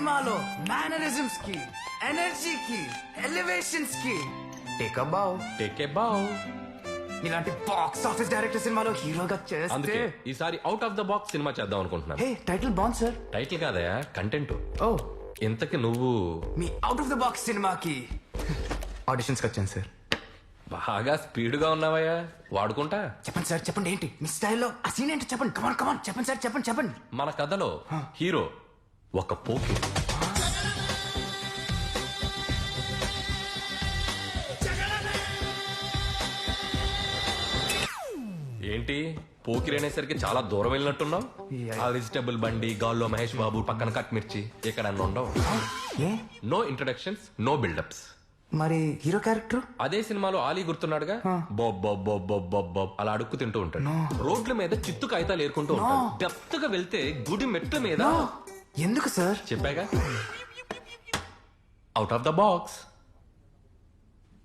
సినిమాలో మేనరిజమ్స్ కి, ఎనర్జీకి, ఎలివేషన్స్ కి take a bow. Take a బావ్. ఇలాంటి బాక్స్ ఆఫీస్ డైరెక్టర్ సినిమాలో హీరోగా అందుకే చేస్తే ఈసారి out of the box cinema చేద్దాం అనుకుంటున్నాను. హే టైటిల్ బాగుంది సార్. టైటిల్ కాదయా, కంటెంట్. ఓ ఇంతకి నువ్వు మీ అవుట్ ఆఫ్ ద బాక్స్ సినిమాకి ఆడిషన్స్ కి వచ్చాను సార్. బాగా స్పీడ్ గా ఉన్నావయ్యా, వాడుకుంటా. చెప్పండి సార్, చెప్పండి ఏంటి మీ స్టైల్లో ఆ సీన్ ఏంటి చెప్పండి. కమాన్ కమాన్ చెప్పండి సార్, చెప్పండి చెప్పండి. మన కథలో హీరో ఒక పోకి. ఏంటి పోకిరి అనేసరికి చాలా దూరం వెళ్ళినట్టున్నావు. ఆ వెజిటబుల్ బండి, గాల్లో మహేష్ బాబు, పక్కన కట్ మిర్చి, ఇక్కడ అన్న ఉండవు. ఏ నో ఇంట్రడక్షన్స్, నో బిల్డప్స్. మరి హీరో క్యారెక్టర్? అదే సినిమాలో ఆలీ గుర్తున్నాడుగా, బొబ్ బొబ్ బొబ్ బొబ్ బొబ్ బొబ్ అలా అడుక్కు తింటూ ఉంటాడు. రోడ్ల మీద చిత్తు కాగితాలు ఏరుకుంటూ ఉంటాడు. డెప్త్ గా వెళ్తే గుడి మెట్ల మీద. ఎందుకు సార్? చెప్పాగా, అవుట్ ఆఫ్ ద బాక్స్.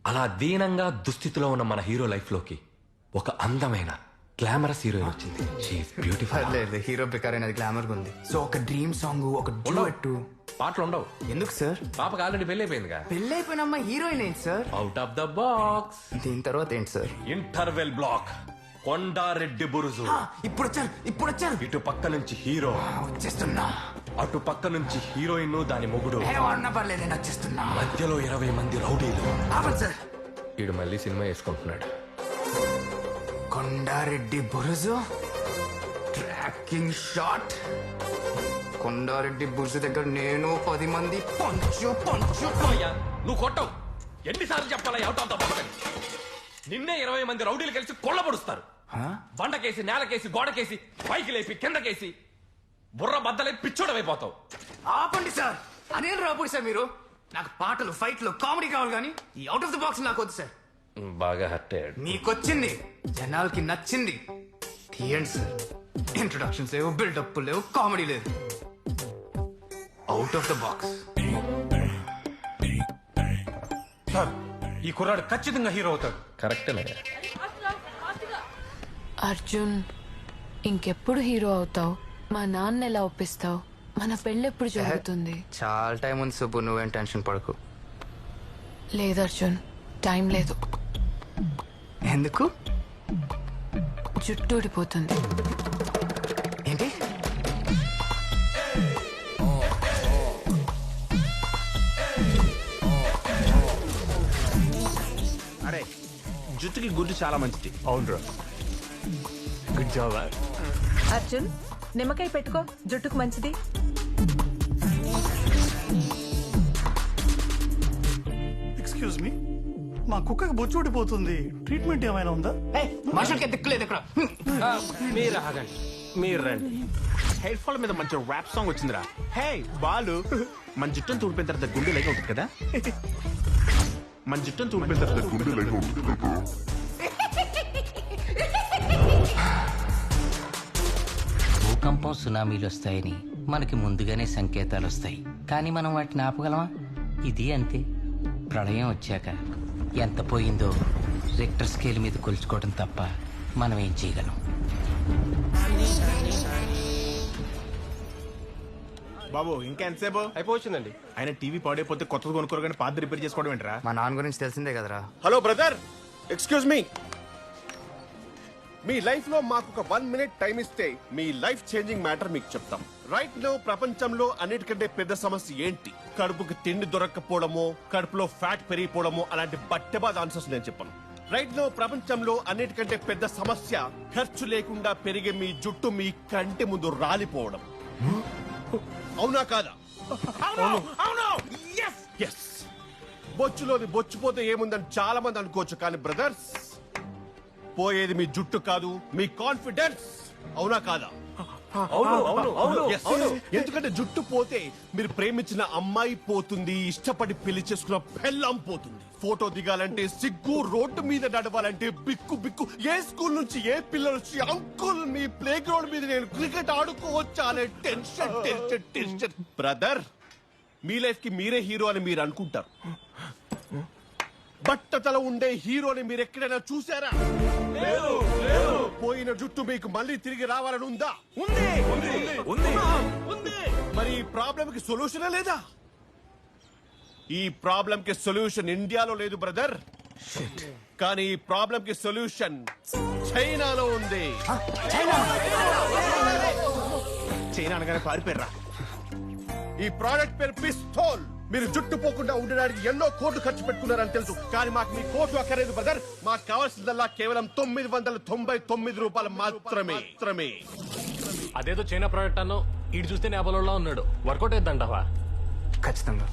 అలా దీనంగా దుస్థితిలో ఉన్న మన హీరో లైఫ్ లోకి ఒక అందమైన గ్లామరస్ హీరోయిన్ వచ్చింది. She is beautiful. లేదు హీరో బికార్ అనేది గ్లామర్ గా ఉంది. సో ఒక డ్రీమ్ సాంగ్, ఒక డ్యూయట్. పాటలు ఉండవు. ఎందుకు సార్? పాపకు ఆల్రెడీ పెళ్లి అయిపోయిందిగా. పెళ్ళి అయిపోయిన అమ్మాయి హీరోయిన్ ఏంటి sir? Out of the box. దీని తర్వాత ఏంటి sir? Interval block, Kondareddy Buruju. ఇప్పుడు వచ్చారు, ఇప్పుడు వచ్చారు. ఇటు పక్క నుంచి హీరో, వచ్చేస్తున్నా. అటు పక్క నుంచి హీరోయిన్, దాని మొగుడు. ఏ వాడినా పర్లేదు, నేను వచ్చేస్తున్నా. మధ్యలో 20 మంది రౌడీలు. ఆపండి సార్. వీడు మళ్ళీ సినిమా వేసుకుంటున్నాడు. Kondareddy Buruju tracking shot. కొండారెడ్డి బురుజు దగ్గర నేను 10 మంది పంచు పంచు. అయ్యా నువ్వు కొట్టవు. ఎన్నిసార్లు చెప్పాలా అవుట్ ఆఫ్ ద బాక్స్ అని? నిన్నే 20 మంది రౌడీలు కలిసి కొల్లబడుస్తారు. బండకేసి, నేలకేసి, గోడకేసి, పైకి లేపి, కిందకేసి, బుర్ర బద్దలై పిచ్చోడమైపోతావు. ఆపండి సార్. అదే రాబోయ్ సార్ మీరు. నాకు పాటలు, ఫైట్లు, కామెడీ కావాలి కానీ ఈ అవుట్ ఆఫ్ ద బాక్స్ నాకు వద్దు సార్. బాగా హర్ట్ అయ్యాడు. మీకొచ్చింది, జనాలకి నచ్చింది. తీయండి సార్. ఇంట్రొడక్షన్స్ లేవు, బిల్డప్ లేవు, కామెడీ లేదు. Out of the box. Sir ఈ కుర్రాడు ఖచ్చితంగా హీరో అవుతాడు. కరెక్టేనయ్యా. అర్జున్, ఇంకెప్పుడు హీరో అవుతావు? మా నాన్న ఎలా ఒప్పిస్తావు? మన పెళ్ళెప్పుడు జరుగుతుంది? చాలా టైం ఉంది సుబ్బు, నువ్వేం టెన్షన్ పడకు. లేదు అర్జున్, టైం లేదు. ఎందుకు? జుట్టు ఊడిపోతుంది. ఏంటి? అరే జుట్టుకి గుడ్డు చాలా మంచిది. అవునరా, గుడ్ జాబ్. అర్జున్, నిమ్మకాయ పెట్టుకో, జుట్టుకు మంచిది. ఎక్స్క్యూజ్ మీ, మా కుక్కకి బొచ్చు ఊడిపోతుంది, ట్రీట్మెంట్ ఏమైనా ఉందా? మనుషులకి దిక్కులేదు ఇక్కడ. మీరు ఆగండి, మీరు రండి. హెయిర్ ఫాల్ మీద మంచి ర్యాప్ సాంగ్ వచ్చిందిరా. హే బాలు, మన జుట్టును తూడిపోయిన తర్వాత గుండె లేక ఉంటుంది కదా. మన జుట్టును తూడిపోయిన తర్వాత గుండె లేక ఉంటుంది కదా. భూకంపం, సునామీలు వస్తాయని మనకి ముందుగానే సంకేతాలు వస్తాయి, కానీ మనం వాటిని ఆపగలమా? ఇది అంతే. ప్రళయం వచ్చాక ఎంత పోయిందో రిక్టర్ స్కేల్ మీద కొలుచుకోవడం తప్ప మనం ఏం చేయగలం? బాబు ఇంకా ఎంతసేపు అయిపోవచ్చిందండి. ఆయన టీవీ పాడైపోతే కొత్తది కొనుక్కోరు కానీ పాత రిపేర్ చేసుకోవడం ఏంట్రా? మా నాన్న గురించి తెలిసిందే కదరా. Hello brother, excuse me. మీ లైఫ్ లో మాకు ఒక 1 minute టైం ఇస్తే మీ లైఫ్ చేంజింగ్ మ్యాటర్ మీకు చెప్తాం. రైట్ నో ప్రపంచంలో అన్నిటికంటే పెద్ద సమస్య ఏంటి? కడుపుకి తిండి దొరక్కపోవడమో, కడుపులో ఫ్యాట్ పెరిగిపోవడమో, అలాంటి బట్టెబాద్ ఆన్సర్స్ నేను చెప్పను. రైట్ నో ప్రపంచంలో అన్నిటికంటే పెద్ద సమస్య ఖర్చు లేకుండా పెరిగే మీ జుట్టు మీ కంటి ముందు రాలిపోవడం. అవునా కాదా? బొచ్చులోని బొచ్చుపోతే ఏముందని చాలా మంది అనుకోవచ్చు, కానీ బ్రదర్స్, పోయేది మీ జుట్టు కాదు, మీ కాన్ఫిడెన్స్. అవునా కాదా? ఎందుకంటే జుట్టు పోతే మీరు ప్రేమించిన అమ్మాయి పోతుంది, ఇష్టపడి పెళ్లి చేసుకున్న పెళ్ళం పోతుంది, ఫోటో దిగాలంటే సిగ్గు, రోడ్డు మీద నడవాలంటే బిక్కు బిక్కు, ఏ స్కూల్ నుంచి ఏ పిల్లలు వచ్చి అంకుల్ మీ ప్లే గ్రౌండ్ మీద నేను క్రికెట్ ఆడుకోవచ్చా అనే టెన్షన్ టెన్షన్ టెన్షన్. బ్రదర్, మీ లైఫ్ కి మీరే హీరో అని మీరు అనుకుంటారు, బట్టతల ఉండే హీరోని మీరు ఎక్కడైనా చూసారా? పోయిన జుట్టు మీకు మళ్ళీ తిరిగి రావాలని ఉందా? ఉంది. మరి ఈ ప్రాబ్లం కి సొల్యూషన్ లేదా? ఈ ప్రాబ్లం కి సొల్యూషన్ ఇండియాలో లేదు బ్రదర్, కానీ ఈ ప్రాబ్లం కి సొల్యూషన్ చైనాలో ఉంది. చైనా అనగానే పారిపోయారా? ఈ ప్రోడక్ట్ పేరు పిస్తోల్. మీరు జుట్టు పోకుండా ఉండడానికి ఎన్నో కోట్లు ఖర్చు పెట్టుకున్నారని తెలుసు, కానీ మాకు మీ కోట్లు అక్కర్లేదు బ్రదర్. మాకు కావాల్సిందల్లా కేవలం 999 రూపాయలు మాత్రమే. అదేదో చైనా ప్రోడక్ట్ అన్నో ఇటు చూస్తే నేపాల్లో ఉన్నాడు. వర్కౌట్ అవుతుందంటావా? ఖచ్చితంగా.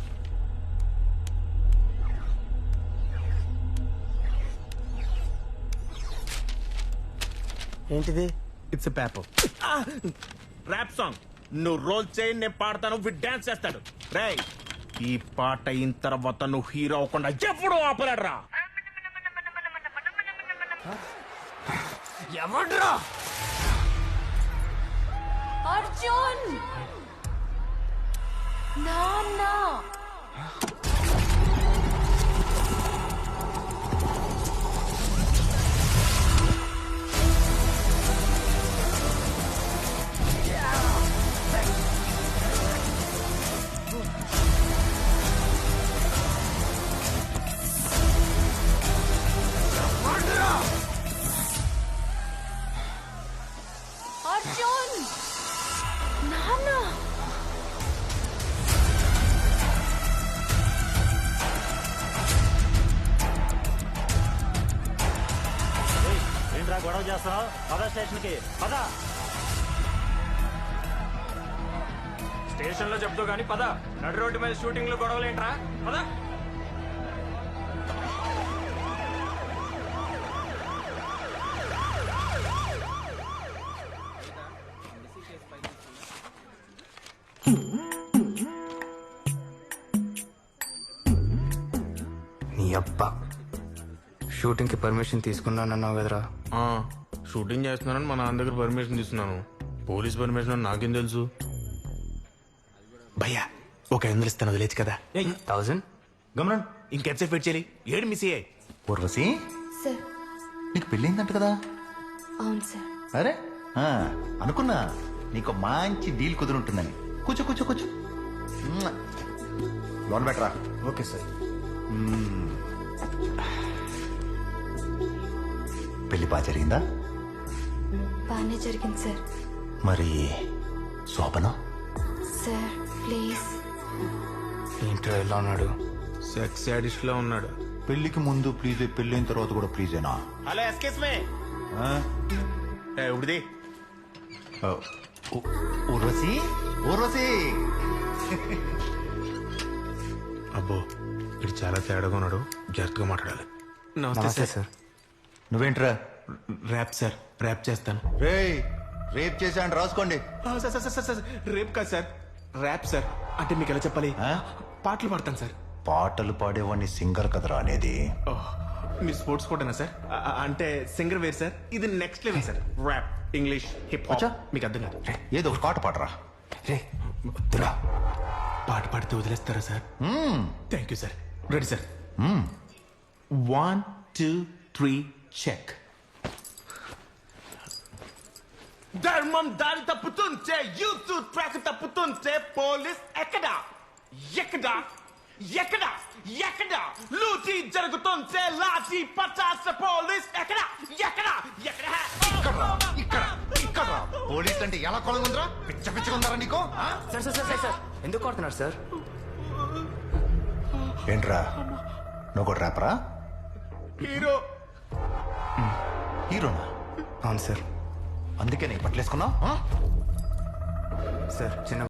ఏంటిది? It's paper. Rap song. నువ్వు రోల్ చేయి, నేను పాడతాను, వీడు డాన్స్ చేస్తాడు. రేయ్, ఈ పాట అయిన తర్వాత నువ్వు హీరో అవ్వకుండా ఎప్పుడు ఆపలేడరా? ఎవడ్రా? అర్జున్ నాన్న అర్జున్ నాన్న ఏంట్రా గొడవ చేస్తావు? పద స్టేషన్ కి పద. స్టేషన్ లో చెప్తావు కానీ పద. నడు రోడ్డు మీద షూటింగ్ లో గొడవలు ఏంట్రా? పద. నీ అబ్బా, షూటింగ్ కి పర్మిషన్ తీసుకున్నానన్నావు కదరా? షూటింగ్ చేస్తున్నానని మా నాన్న దగ్గర పర్మిషన్ తీసుకున్నాను. పోలీస్ పర్మిషన్ అని నాకేం తెలుసు? భయ్యా, ఒక 500 ఇస్తాను, వదిలేచ్చు కదా. 1000 గమనం ఇంకెంతసేపు వెయిట్ చేయాలి? ఏడు మిస్ అయ్యాయి. ఊర్వశి, సార్. నీకు పెళ్ళైందంట కదా? అవును సార్. అరే అనుకున్నా నీకు మంచి డీల్ కుదురుంటుందని. కూర్చో కూర్చో కూర్చో. లోన్ బెటరా? Okay sir. పెళ్లి బాగా జరిగిందా? బాగానే జరిగింది సార్. మరి శోభనం? Sir please. ఏంట్రా ఎలా ఉన్నాడు? సెక్స్ యాడిస్ట్ లో ఉన్నాడు. పెళ్లికి ముందు ప్లీజ్, పెళ్ళైన తర్వాత కూడా ప్లీజేనా? హలో, ఎస్కేస్ మే. ఇప్పుడుది ఊర్వశి, ఊర్వశి. అబ్బో, ఇది చాలా తేడాగా ఉన్నాడు, జాగ్రత్తగా మాట్లాడాలి. నమస్తే సార్. నువ్వేంట్రా? ర్యాప్ సార్, ర్యాప్ చేస్తాను. రేప్ చేశాను, రాసుకోండి. సార్, రేప్ కాదు సార్, ర్యాప్ సార్. అంటే మీకు ఎలా చెప్పాలి? పాటలు పాడతాను సార్. పాటలు పాడేవాడిని సింగర్ కదరా అనేది. మీ స్పోర్ట్స్ కోటనా సార్? అంటే సింగర్ వేరు సార్, ఇది next level sir. Rap, English, hip hop. మీకు అర్థం కాదు. ఏదో ఒక పాట పాడరా. రే వద్దురా. పాట పాడితే వదిలేస్తారా sir? Thank you sir. Ready sir? 1 2 3 check. ధర్మం దారి తప్పుతుంటే, యూత్ ట్రాక్ తప్పుతుంటే, పోలీస్ ఎక్కడా ఎక్కడా ఎక్కడా ఎక్కడా లూటీ జరుగుతుంటే, లాఠీ పచాస పోలీస్ ఎక్కడా ఎక్కడా ఎక్కడా. ఇక్కడ పోలీస్ అంటే ఎలా కొలంగుందిరా? పిచ్చ పిచ్చగా ఉందరా నీకు? సార్ సార్ సార్ సార్ ఎందుకు కొడుతున్నారు సార్? ఏంట్రా, నువ్వు కూడా ర్యాపరా? హీరో. హీరోనా? అవును సార్. అందుకే నీ పట్లేసుకున్నావు? సార్ చిన్న